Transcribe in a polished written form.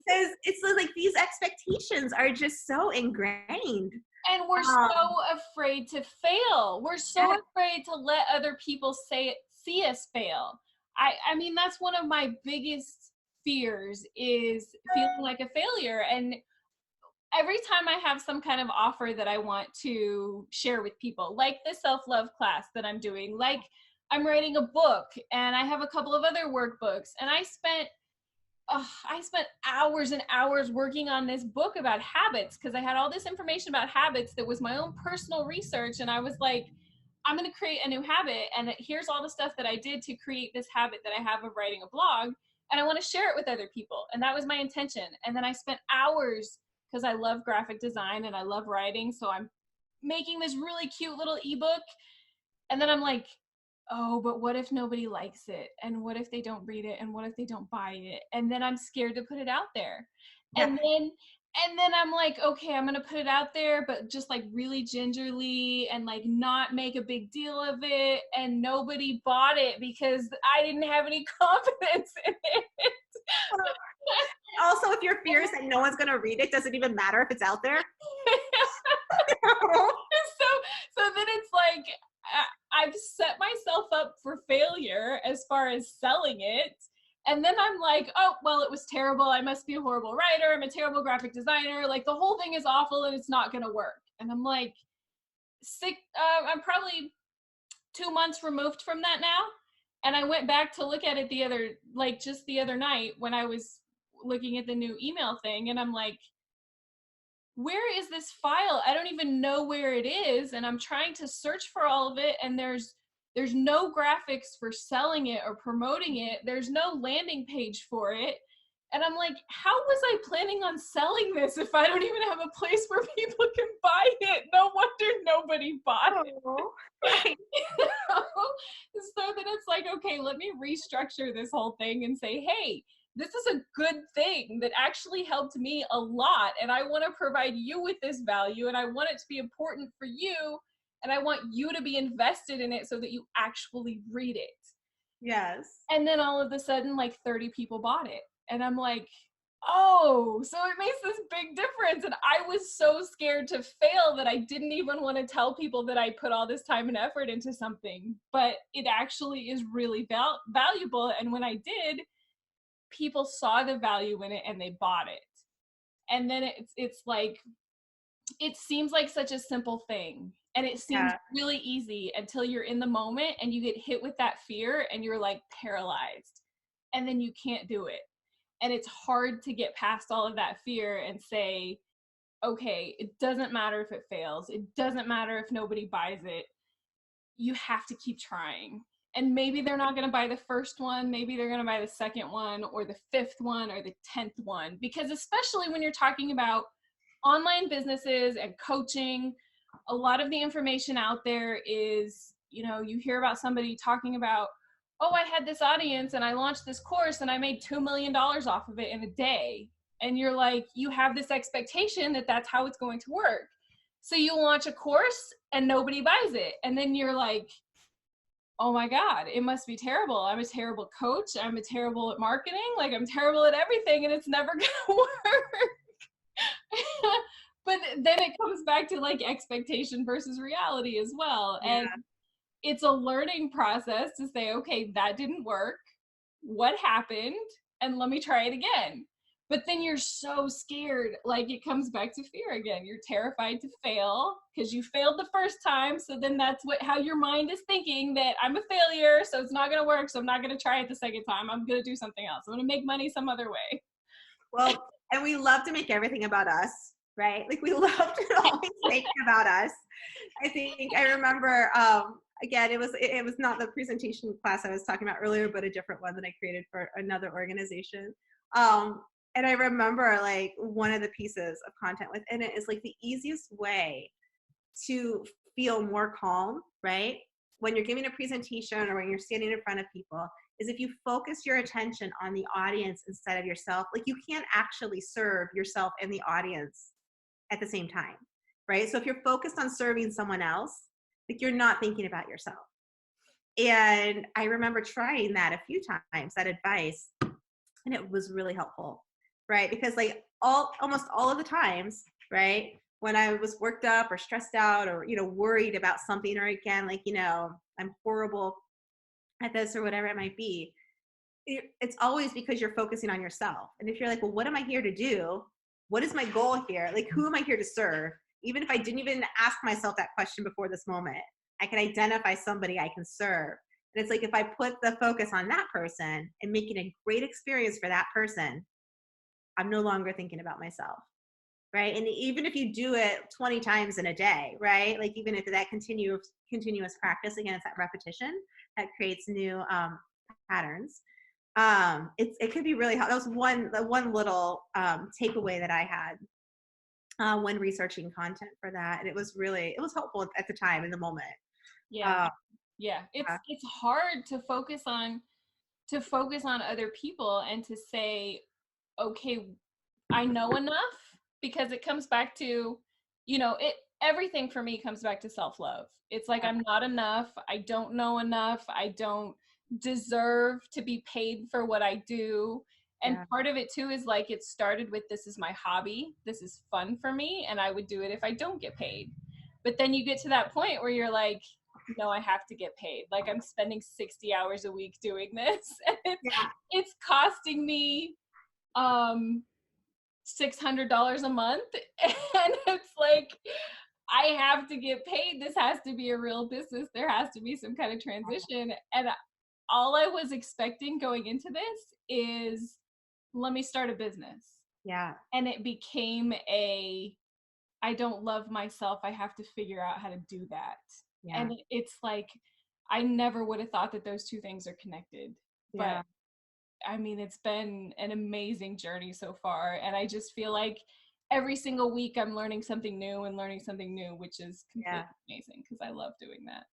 Because it's like these expectations are just so ingrained. And we're so afraid to fail. We're so afraid to let other people see us fail. I mean, that's one of my biggest fears, is feeling like a failure. And every time I have some kind of offer that I want to share with people, like the self-love class that I'm doing, like I'm writing a book and I have a couple of other workbooks, and I spent hours and hours working on this book about habits, because I had all this information about habits that was my own personal research. And I was like, I'm going to create a new habit. And here's all the stuff that I did to create this habit that I have of writing a blog. And I want to share it with other people. And that was my intention. And then I spent hours, because I love graphic design and I love writing. So I'm making this really cute little ebook. And then I'm like, oh, but what if nobody likes it? And what if they don't read it? And what if they don't buy it? And then I'm scared to put it out there. Yeah. And then I'm like, okay, I'm going to put it out there, but just like really gingerly, and like not make a big deal of it. And nobody bought it because I didn't have any confidence in it. Also, if your fear is that no one's going to read it, does it even matter if it's out there? So then it's like, I've set myself up for failure as far as selling it. And then I'm like, oh, well, it was terrible. I must be a horrible writer. I'm a terrible graphic designer. Like, the whole thing is awful and it's not going to work. And I'm like, I'm probably 2 months removed from that now. And I went back to look at it just the other night when I was looking at the new email thing. And I'm like, where is this file? I don't even know where it is. And I'm trying to search for all of it. And there's no graphics for selling it or promoting it. There's no landing page for it. And I'm like, how was I planning on selling this if I don't even have a place where people can buy it? No wonder nobody bought it. Right. So then it's like, okay, let me restructure this whole thing and say, hey, this is a good thing that actually helped me a lot. And I want to provide you with this value, and I want it to be important for you. And I want you to be invested in it so that you actually read it. Yes. And then all of a sudden, like 30 people bought it. And I'm like, oh, so it makes this big difference. And I was so scared to fail that I didn't even want to tell people that I put all this time and effort into something. But it actually is really valuable. And when I did, people saw the value in it and they bought it. And then it's like, it seems like such a simple thing, and it seems really easy until you're in the moment and you get hit with that fear and you're like paralyzed, and then you can't do it. And it's hard to get past all of that fear and say, okay, it doesn't matter if it fails. It doesn't matter if nobody buys it. You have to keep trying. And maybe they're not going to buy the first one. Maybe they're going to buy the second one or the fifth one or the 10th one. Because especially when you're talking about online businesses and coaching, a lot of the information out there is, you hear about somebody talking about, oh, I had this audience and I launched this course and I made $2 million off of it in a day. And you're like, you have this expectation that that's how it's going to work. So you launch a course and nobody buys it. And then you're like, oh my God, it must be terrible. I'm a terrible coach. I'm terrible at marketing. Like, I'm terrible at everything and it's never going to work. But then it comes back to like expectation versus reality as well. Yeah. And it's a learning process to say, okay, that didn't work. What happened? And let me try it again. But then you're so scared, like it comes back to fear again. You're terrified to fail because you failed the first time. So then that's how your mind is thinking, that I'm a failure, so it's not going to work. So I'm not going to try it the second time. I'm going to do something else. I'm going to make money some other way. Well, and we love to make everything about us, right? Like, we love to always make it about us. I remember, again, it was not the presentation class I was talking about earlier, but a different one that I created for another organization. And I remember, like, one of the pieces of content within it is like the easiest way to feel more calm, right? When you're giving a presentation or when you're standing in front of people, is if you focus your attention on the audience instead of yourself. Like, you can't actually serve yourself and the audience at the same time, right? So if you're focused on serving someone else, like, you're not thinking about yourself. And I remember trying that a few times, that advice, and it was really helpful. right? Because like almost all of the times, right, when I was worked up or stressed out or, worried about something, or again, like, I'm horrible at this or whatever it might be, it's always because you're focusing on yourself. And if you're like, well, what am I here to do? What is my goal here? Like, who am I here to serve? Even if I didn't even ask myself that question before this moment, I can identify somebody I can serve. And it's like, if I put the focus on that person and making a great experience for that person, I'm no longer thinking about myself. Right. And even if you do it 20 times in a day, right? Like, even if that continuous practice, again, it's that repetition that creates new patterns. It could be really helpful. That was the one little takeaway that I had when researching content for that. And it was helpful at the time, in the moment. Yeah. Yeah. It's hard to focus on other people and to say, okay, I know enough, because it comes back to, everything for me comes back to self-love. It's like, I'm not enough. I don't know enough. I don't deserve to be paid for what I do. And part of it too is like, it started with, this is my hobby. This is fun for me. And I would do it if I don't get paid. But then you get to that point where you're like, no, I have to get paid. Like, I'm spending 60 hours a week doing this. And it's costing me $600 a month. And it's like, I have to get paid. This has to be a real business. There has to be some kind of transition. And all I was expecting going into this is, let me start a business. Yeah. And it became I don't love myself. I have to figure out how to do that. Yeah. And it's like, I never would have thought that those two things are connected. Yeah. But I mean, it's been an amazing journey so far. And I just feel like every single week I'm learning something new, which is completely amazing, because I love doing that.